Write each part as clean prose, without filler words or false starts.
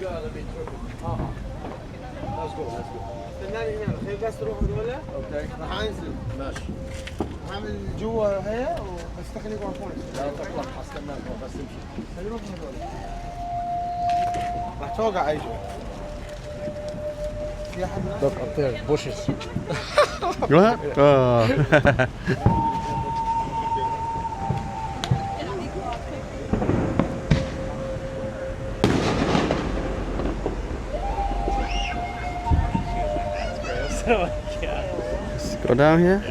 Let's go. استناني هنا خلي بس تروح ولا؟ اوكي. راح انزل. ماشي. هعمل جوا هي بس تخليك واقفون. لا تطلع حستناك بس تمشي. خلي روح هذول. راح توقع اي جوا. في احد Look up there, bushes. What? Oh. Let's go down here.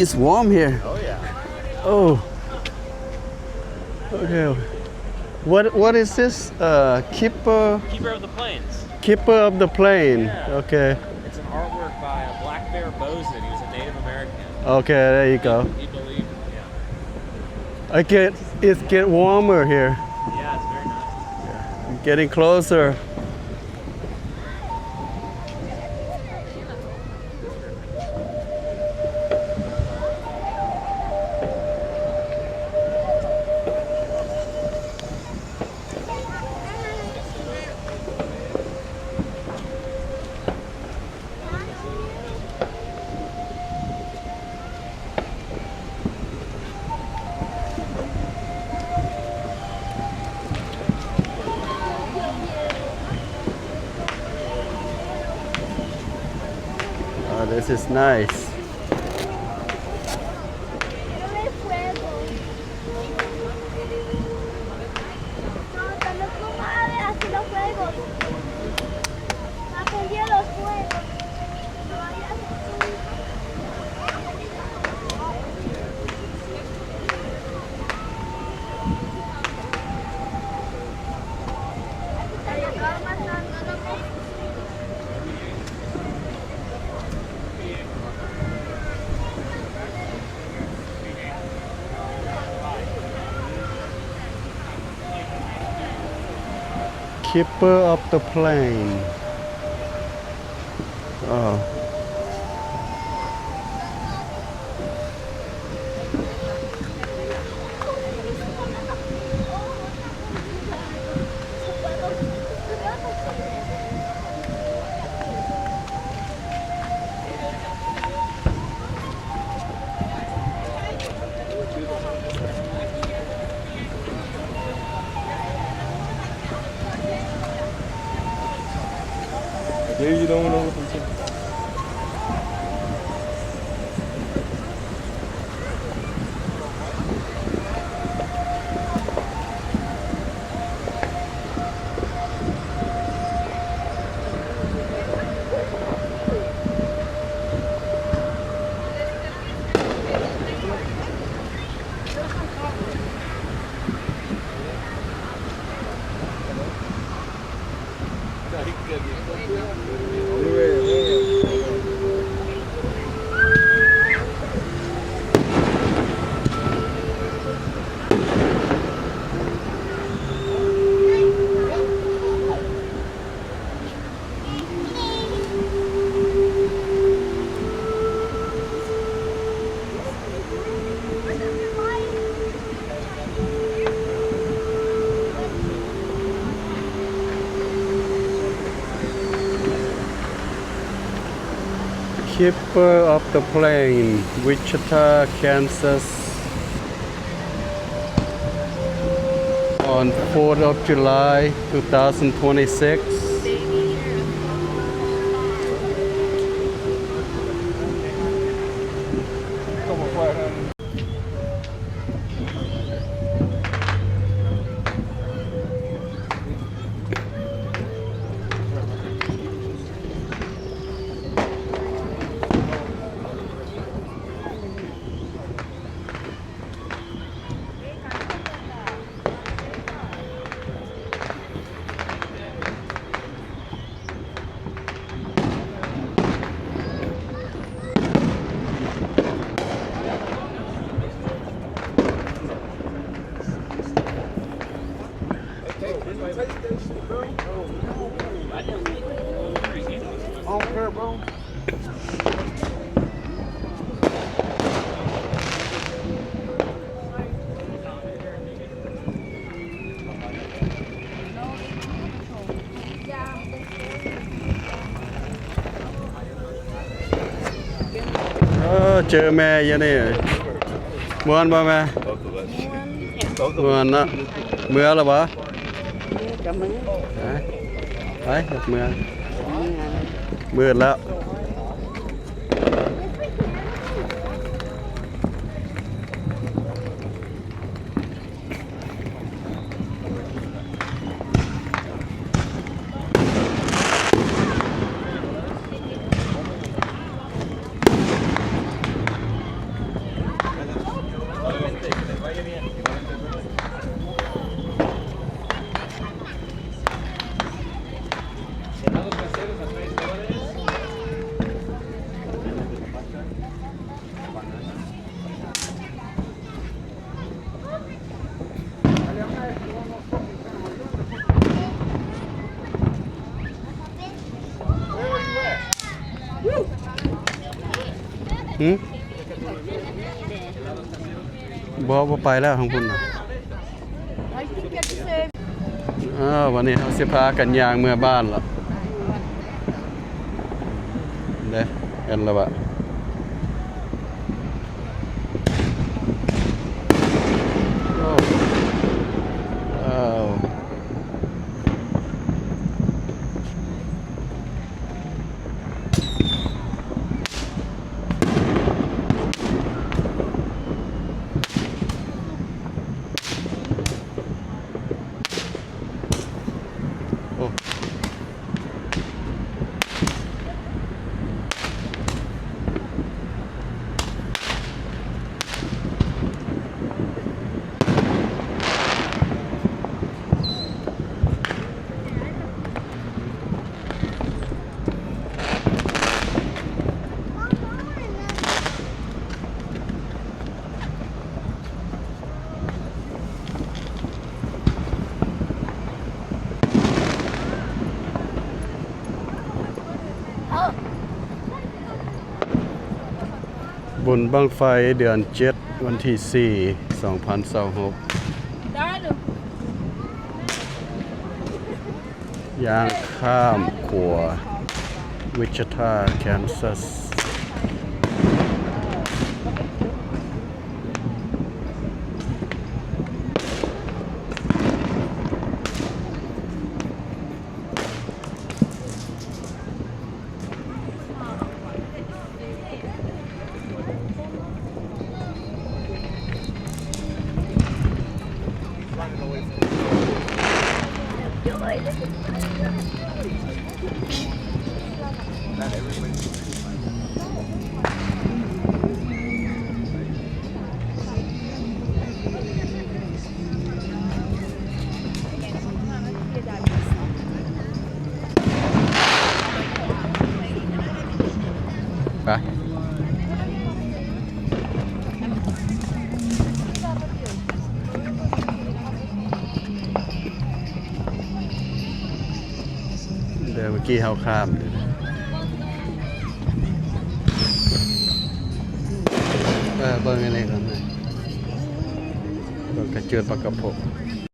It's warm here. Oh yeah. Oh. Okay. What is this? Keeper Keeper of the Plains. Keeper of the Plane. Yeah. Okay. It's an artwork by a Black Bear Bosun. He was a Native American. Okay, there you go. He believed, yeah. It's get warmer here. Yeah, it's very nice. Getting closer. Oh, this is nice. Keeper of the Plane. Oh. There you don't know what I'm Keeper of the Plane, Wichita, Kansas. On 4th of July, 2026. I don't care, bro. เจอแม่อยังนี่ม่วนบ่แม่ม่วนเนาะเมื่อแล้วบ่ไปเมื่อมืดแล้วบ่ไปแล้วของคุณน่ะวันนี้เขาสิพากันย่างเมื่อบ้านล่ะเด้กันแล้วบ่อ้าวโอ้บุญบั้งไฟเดือน7วันที่4 2026ย่างข้ามขัววิชิตาแคนซัสไปเดี๋ยวเมื่อกี้เขาข้ามเบิ่งอันนี้ก่อนนะเบิ่งกระเจือนปลากระพง